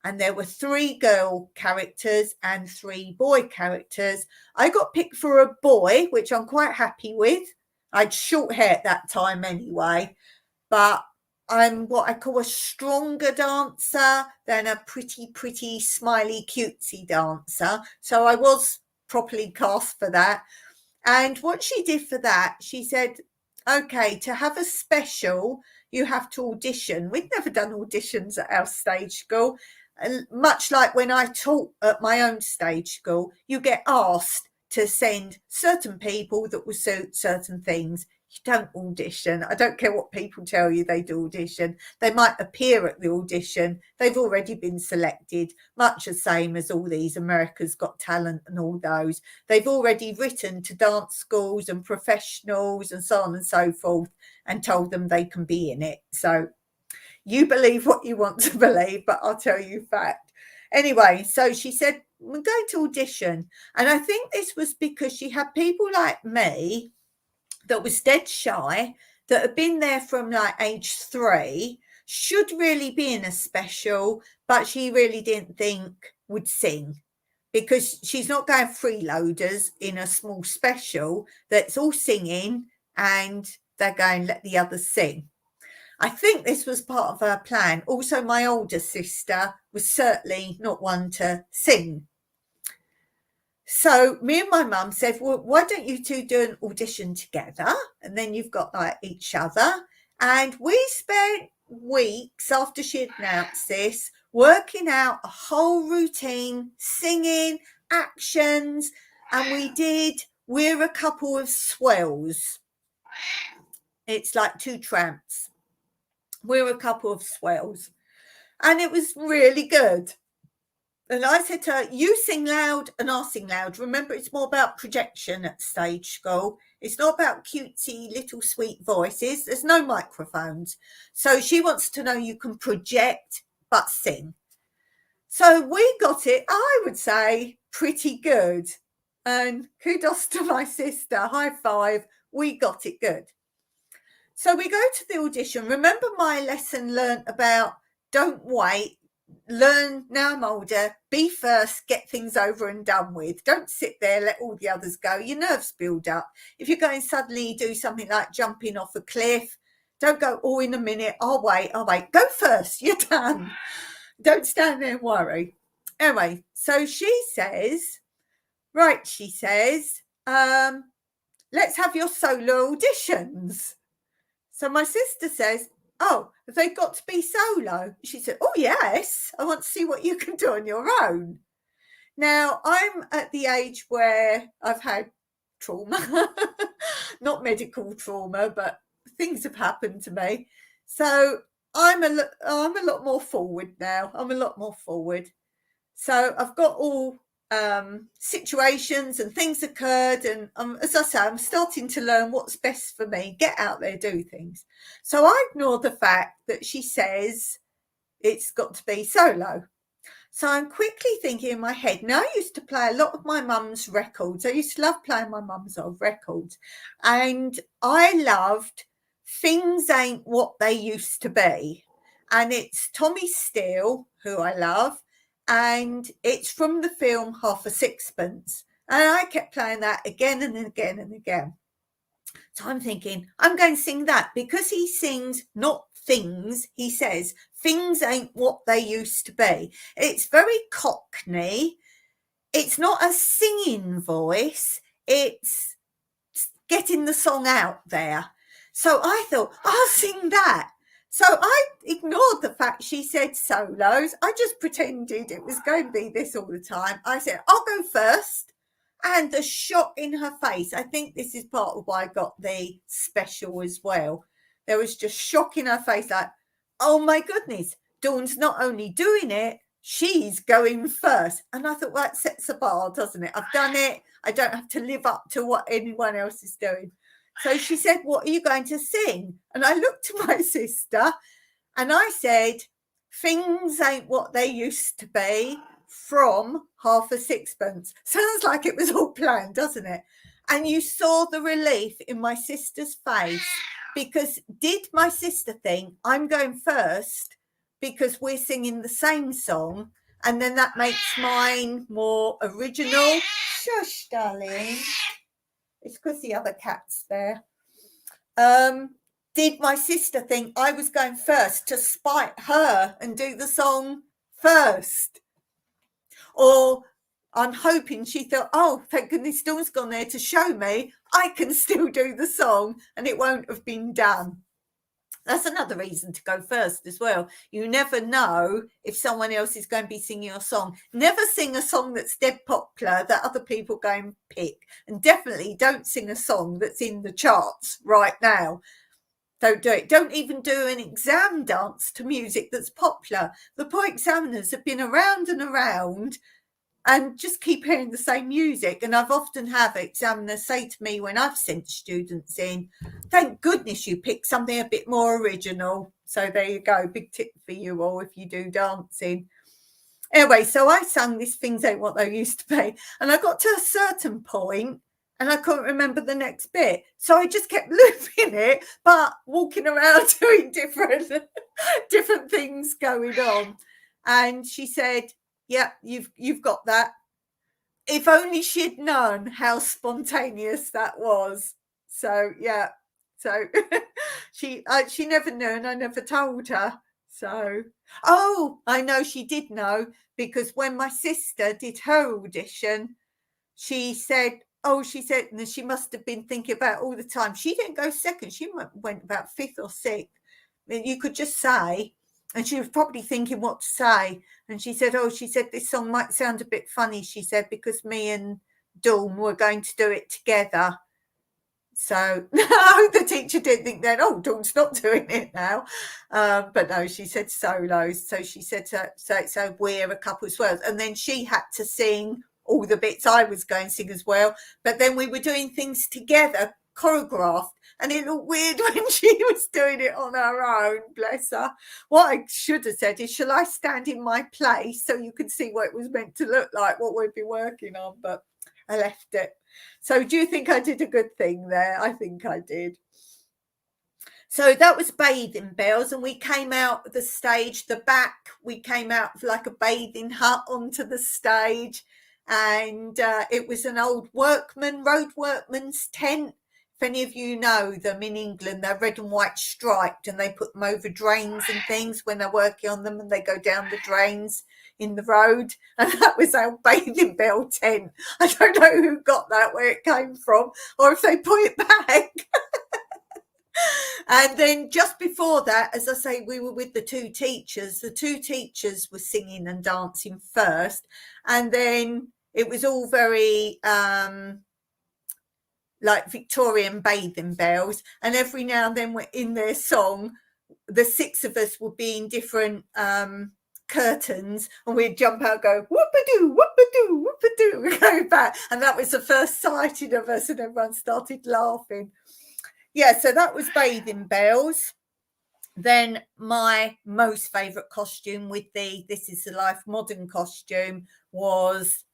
[SPEAKER 1] And there were 3 girl characters and 3 boy characters. I got picked for a boy, which I'm quite happy with. I had short hair at that time anyway. But I'm what I call a stronger dancer than a pretty, smiley, cutesy dancer. So I was properly cast for that. And what she did for that, she said, okay, to have a special, you have to audition. We'd never done auditions at our stage school. And much like when I taught at my own stage school, you get asked to send certain people that will suit certain things. You don't audition. I don't care what people tell you they do audition. They might appear at the audition. They've already been selected, much the same as all these America's Got Talent and all those. They've already written to dance schools and professionals and so on and so forth and told them they can be in it. So you believe what you want to believe, but I'll tell you fact. Anyway, so she said, we're going to audition. And I think this was because she had people like me that was dead shy, that had been there from like age 3, should really be in a special, but she really didn't think would sing, because she's not going freeloaders in a small special that's all singing and they're going, let the others sing. I think this was part of her plan. Also, my older sister was certainly not one to sing. So me and my mum said, well, why don't you 2 do an audition together? And then you've got like each other. And we spent weeks after she'd announced this, working out a whole routine, singing, actions. And we did We're a Couple of Swells. It's like 2 tramps. We're a Couple of Swells. And it was really good. And I said to her, you sing loud and I'll sing loud. Remember, it's more about projection at stage school. It's not about cutesy little sweet voices. There's no microphones. So she wants to know you can project but sing. So we got it, I would say, pretty good. And kudos to my sister. High five. We got it good. So we go to the audition. Remember my lesson learnt about don't wait. Learn now I'm older, be first, get things over and done with. Don't sit there, let all the others go. Your nerves build up. If you're going suddenly do something like jumping off a cliff, don't go, oh, in a minute, I'll wait. Go first, you're done. Don't stand there and worry. Anyway, so she says, right, she says, let's have your solo auditions. So my sister says, oh, have they got to be solo? She said, oh, yes. I want to see what you can do on your own. Now, I'm at the age where I've had trauma, not medical trauma, but things have happened to me. So I'm a lot more forward now. I'm a lot more forward. So I've got all situations and things occurred, and as I say, I'm starting to learn what's best for me. Get out there, do things. So I ignore the fact that she says it's got to be solo. So I'm quickly thinking in my head, now I used to play a lot of my mum's records. I used to love playing my mum's old records. And I loved Things Ain't What They Used to Be. And it's Tommy Steele, who I love, and it's from the film Half a Sixpence. And I kept playing that again and again and again. So I'm thinking, I'm going to sing that, because he sings not things, he says, things ain't what they used to be. It's very Cockney. It's not a singing voice. It's getting the song out there. So I thought, I'll sing that. So I ignored the fact she said solos. I just pretended it was going to be this all the time. I said, I'll go first. And the shock in her face, I think this is part of why I got the special as well. There was just shock in her face, like, oh my goodness, Dawn's not only doing it, she's going first. And I thought, well, that sets a bar, doesn't it? I've done it. I don't have to live up to what anyone else is doing. So she said, what are you going to sing? And I looked to my sister and I said, Things Ain't What They Used to Be, from Half a Sixpence. Sounds like it was all planned, doesn't it? And you saw the relief in my sister's face, because did my sister think I'm going first because we're singing the same song, and then that makes mine more original? Shush, darling. It's because the other cat's there. Did my sister think I was going first to spite her and do the song first? Or I'm hoping she thought, oh, thank goodness Dawn's gone there to show me I can still do the song and it won't have been done. That's another reason to go first as well. You never know if someone else is going to be singing your song. Never sing a song that's dead popular that other people go and pick. And definitely don't sing a song that's in the charts right now. Don't do it. Don't even do an exam dance to music that's popular. The poor examiners have been around and around and just keep hearing the same music. And I've often had examiners say to me when I've sent students in, thank goodness you picked something a bit more original. So there you go. Big tip for you all if you do dancing. Anyway, so I sang this Things Ain't What They Used to Be. And I got to a certain point and I couldn't remember the next bit. So I just kept looping it, but walking around doing different things going on. And she said, yeah, you've got that. If only she'd known how spontaneous that was. So, yeah. So she never knew, and I never told her. So, oh, I know she did know, because when my sister did her audition, she said, and she must have been thinking about all the time. She didn't go second. She went about fifth or sixth. I mean, you could just say, and she was probably thinking what to say. And she said, this song might sound a bit funny, she said, because me and Dawn were going to do it together. So I hope the teacher didn't think then, oh, Dawn's not doing it now. But no, she said solos. So she said, so we're a couple as well. And then she had to sing all the bits I was going to sing as well. But then we were doing things together, choreographed, and it looked weird when she was doing it on her own, bless her. What I should have said is, shall I stand in my place so you could see what it was meant to look like, what we'd be working on? But I left it. So do you think I did a good thing there? I think I did. So that was Bathing Bells, and we came out of the stage, the back, we came out like a bathing hut onto the stage, and it was an old road workman's tent. If any of you know them in England, they're red and white striped, and they put them over drains and things when they're working on them, and they go down the drains in the road. And that was our Bathing Bell tent. I don't know who got that, where it came from, or if they put it back. And then just before that, as I say, we were with the two teachers. The two teachers were singing and dancing first, and then it was all very like Victorian Bathing Bells, and every now and then in their song, the six of us would be in different curtains, and we'd jump out, go whoop-a-doo, whoop-a-doo, whoop-a-doo, we're going back. And that was the first sighting of us, and everyone started laughing. Yeah, so that was Bathing Bells. Then my most favourite costume with the This Is the Life modern costume was,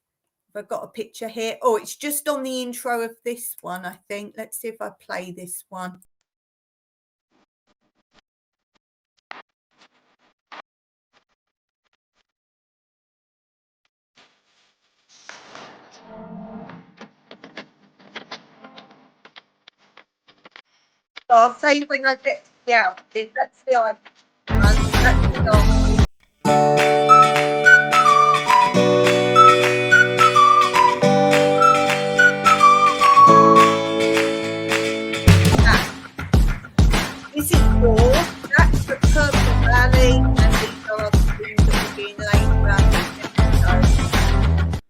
[SPEAKER 1] I've got a picture here. Oh, it's just on the intro of this one, I think. Let's see if I play this one. I'll say when I get to the outfit, that's the one. That's the one. This is War, that's the Purple Valley, and these are other things that are being laid around the episode.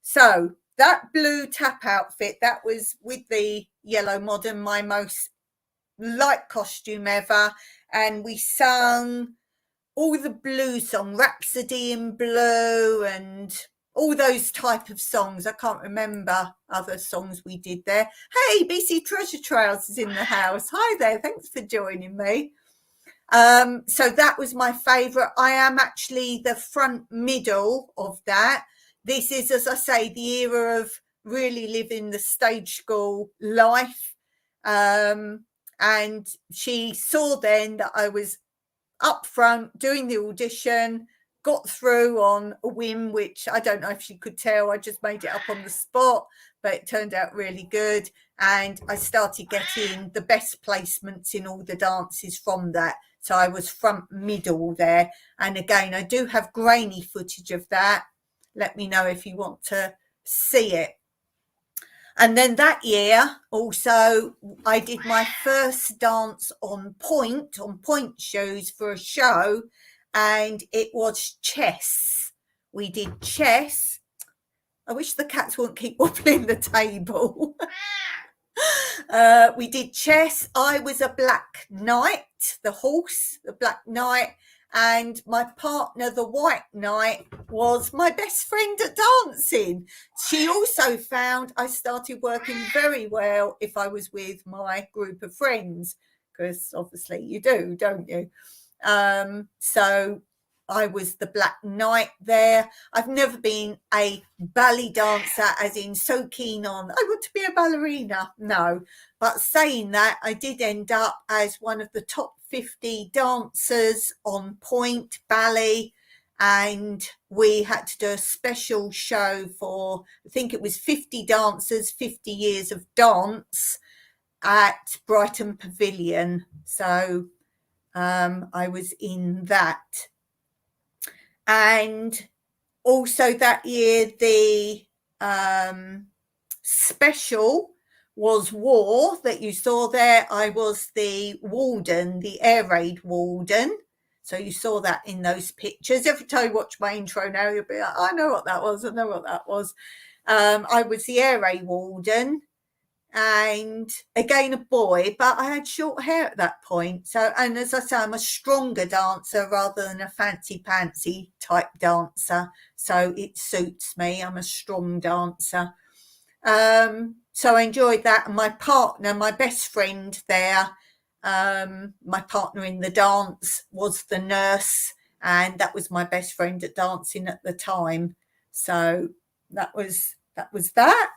[SPEAKER 1] So that blue tap outfit, that was with the yellow modern, my most liked costume ever. And we sung all the blue song, Rhapsody in Blue, and all those type of songs. I can't remember other songs we did there. Hey, BC Treasure Trails is in the house. Hi there, thanks for joining me. So that was my favourite. I am actually the front middle of that. This is, as I say, the era of really living the stage school life. And she saw then that I was up front doing the audition, got through on a whim, which I don't know if she could tell. I just made it up on the spot, but it turned out really good. And I started getting the best placements in all the dances from that. So I was front middle there. And again, I do have grainy footage of that. Let me know if you want to see it. And then that year also, I did my first dance on point shoes for a show, and it was chess. We did chess. I wish the cats wouldn't keep wobbling the table. We did chess. I was a black knight, the horse, the black knight, and my partner, the white knight, was my best friend at dancing. She also found I started working very well if I was with my group of friends, because obviously you do, don't you? So I was the black knight there. I've never been a ballet dancer, as in so keen on, I want to be a ballerina. No. But saying that, I did end up as one of the top 50 dancers on point ballet. And we had to do a special show for, I think it was 50 dancers, 50 years of dance at Brighton Pavilion. So I was in that. And also that year, the special was War that you saw there. I was the warden, the air raid warden. So you saw that in those pictures. Every time you watch my intro now, you'll be like, I know what that was. I know what that was. I was the air raid warden. And again, a boy, but I had short hair at that point. So, and as I say, I'm a stronger dancer rather than a fancy pantsy type dancer. So it suits me. I'm a strong dancer. So I enjoyed that. And my partner, my best friend there, my partner in the dance was the nurse, and that was my best friend at dancing at the time. So that was that.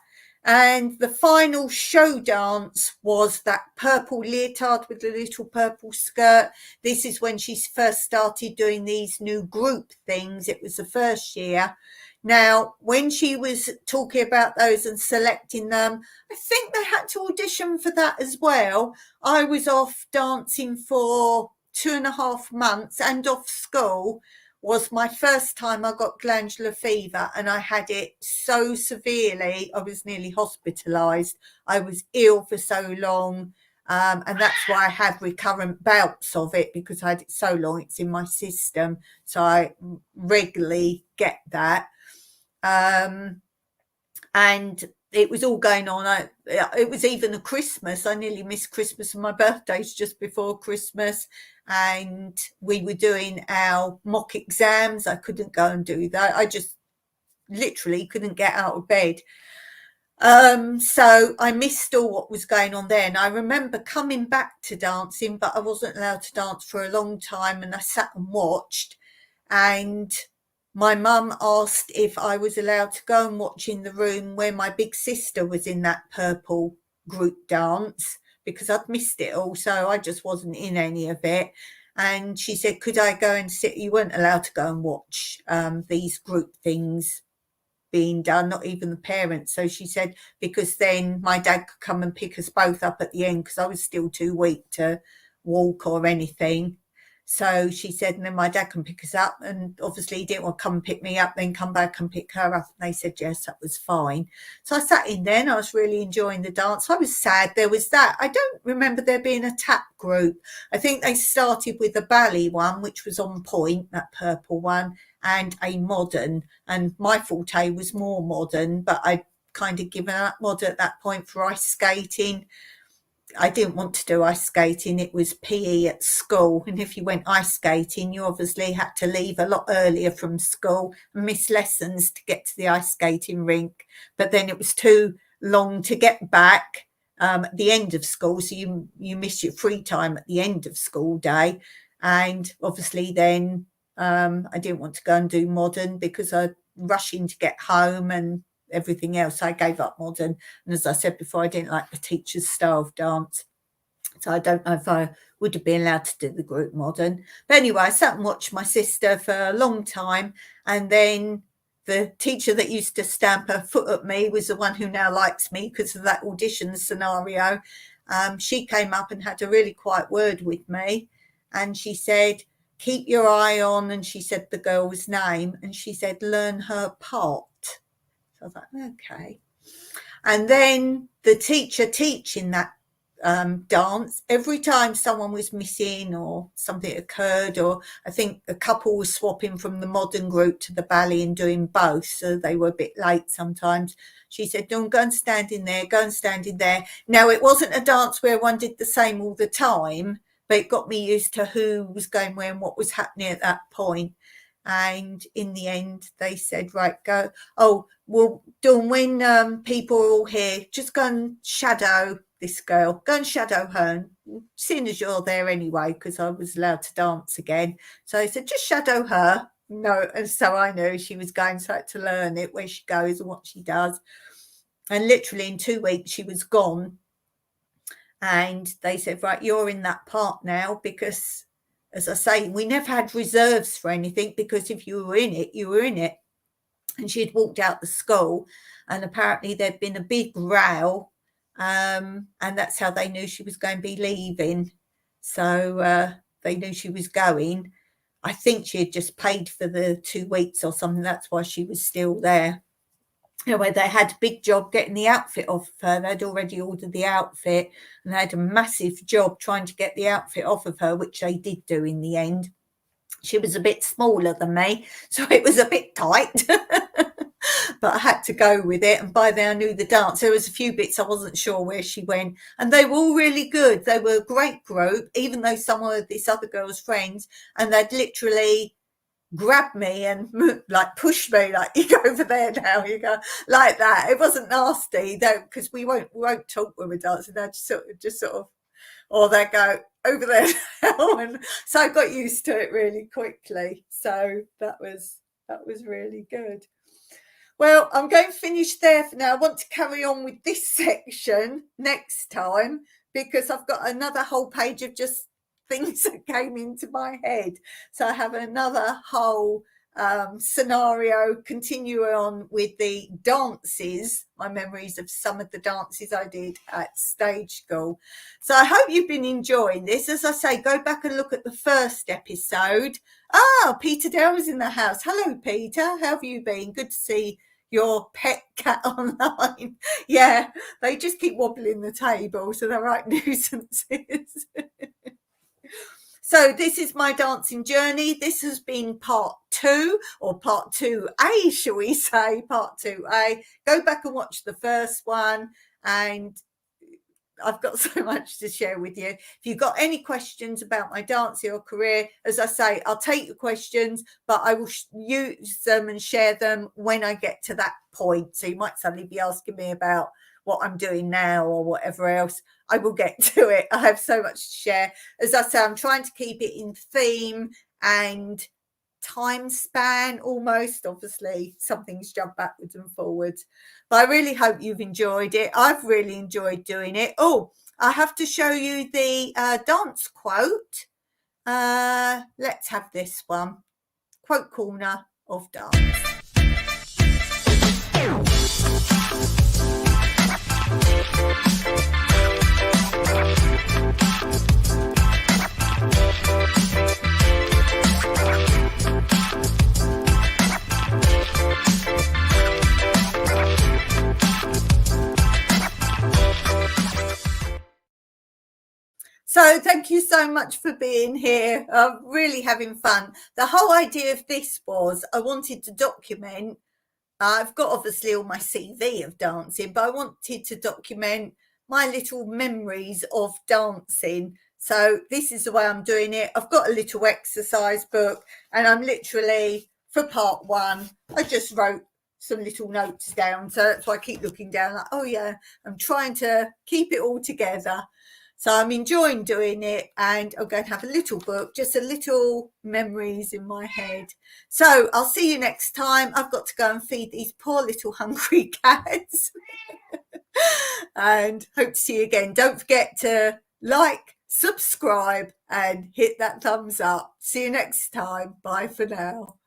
[SPEAKER 1] And the final show dance was that purple leotard with the little purple skirt. This is when she first started doing these new group things. It was the first year. Now, when she was talking about those and selecting them, I think they had to audition for that as well. I was off dancing for 2.5 months and off school. Was my first time I got glandular fever, and I had it so severely, I was nearly hospitalised. I was ill for so long, and that's why I had recurrent bouts of it, because I had it so long, it's in my system. So I regularly get that. And it was all going on. It was even a Christmas. I nearly missed Christmas, and my birthday's just before Christmas. And we were doing our mock exams. I couldn't go and do that. I just literally couldn't get out of bed. So I missed all what was going on there. And I remember coming back to dancing, but I wasn't allowed to dance for a long time. And I sat and watched. And my mum asked if I was allowed to go and watch in the room where my big sister was in that purple group dance, because I'd missed it all. So I just wasn't in any of it. And she said, could I go and sit? You weren't allowed to go and watch these group things being done, not even the parents. So she said, because then my dad could come and pick us both up at the end, because I was still too weak to walk or anything. So she said, and then my dad can pick us up. And obviously he didn't want to come and pick me up, then come back and pick her up. And they said, yes, that was fine. So I sat in there and I was really enjoying the dance. I was sad there was that. I don't remember there being a tap group. I think they started with the ballet one, which was on point, that purple one, and a modern. And my forte was more modern, but I'd kind of given up modern at that point for ice skating. I didn't want to do ice skating. It was PE at school. And if you went ice skating, you obviously had to leave a lot earlier from school and miss lessons to get to the ice skating rink. But then it was too long to get back at the end of school. So you miss your free time at the end of school day. And obviously then I didn't want to go and do modern because I'd rushing to get home and everything else. I gave up modern. And as I said before, I didn't like the teacher's style of dance. So I don't know if I would have been allowed to do the group modern. But anyway, I sat and watched my sister for a long time. And then the teacher that used to stamp her foot at me was the one who now likes me because of that audition scenario. She came up and had a really quiet word with me. And she said, keep your eye on, and she said the girl's name, and she said, learn her part. So I was like, okay. And then the teacher teaching that dance, every time someone was missing or something occurred, or I think a couple was swapping from the modern group to the ballet and doing both, so they were a bit late sometimes, she said, don't go and stand in there, go and stand in there. Now, it wasn't a dance where one did the same all the time, but it got me used to who was going where and what was happening at that point. And in the end, they said, right, go. Oh, well, Dawn, when people are all here, just go and shadow this girl. Go and shadow her. And seeing as you're there anyway, because I was allowed to dance again. So I said, just shadow her. No, and so I knew she was going, so I had to learn it, where she goes and what she does. And literally in 2 weeks, she was gone. And they said, right, you're in that part now, because as I say, we never had reserves for anything, because if you were in it, you were in it. And she had walked out the school, and apparently there'd been a big row, and that's how they knew she was going to be leaving. So they knew she was going. I think she had just paid for the 2 weeks or something. That's why she was still there. Anyway, they had a big job getting the outfit off of her. They'd already ordered the outfit, and they had a massive job trying to get the outfit off of her, which they did do in the end. She was a bit smaller than me, so it was a bit tight, but I had to go with it. And by then I knew the dance. There was a few bits I wasn't sure where she went, and they were all really good. They were a great group, even though some of this other girl's friends, and they'd literally grab me and like push me, like, you go over there now, you go, like that. It wasn't nasty though, because we won't talk when we're dancing. They just sort of, or they go over there now. And so I got used to it really quickly. So that was really good. Well, I'm going to finish there for now. I want to carry on with this section next time, because I've got another whole page of just things that came into my head. So I have another whole scenario, continue on with the dances, my memories of some of the dances I did at stage school. So I hope you've been enjoying this. As I say, go back and look at the first episode. Peter Dale is in the house. Hello, Peter. How have you been? Good to see your pet cat online. Yeah, they just keep wobbling the table, so they're right nuisances. So this is my dancing journey. This has been part 2, or part 2A, shall we say, part 2A. Go back and watch the first one, and I've got so much to share with you. If you've got any questions about my dancing or career, as I say, I'll take your questions, but I will use them and share them when I get to that point. So you might suddenly be asking me about what I'm doing now or whatever else. I will get to it. I have so much to share. As I say, I'm trying to keep it in theme and time span almost. Obviously some things jump backwards and forwards, but I really hope you've enjoyed it. I've really enjoyed doing it. Oh, I have to show you the dance quote. Let's have this one. Quote corner of dance. So thank you so much for being here. I'm really having fun. The whole idea of this was I wanted to document, I've got obviously all my CV of dancing, but I wanted to document my little memories of dancing. So this is the way I'm doing it. I've got a little exercise book, and I'm literally, for part one, I just wrote some little notes down. So that's why I keep looking down like, oh yeah, I'm trying to keep it all together. So I'm enjoying doing it, and I'm going to have a little book, just a little memories in my head. So I'll see you next time. I've got to go and feed these poor little hungry cats and hope to see you again. Don't forget to like, subscribe and hit that thumbs up. See you next time. Bye for now.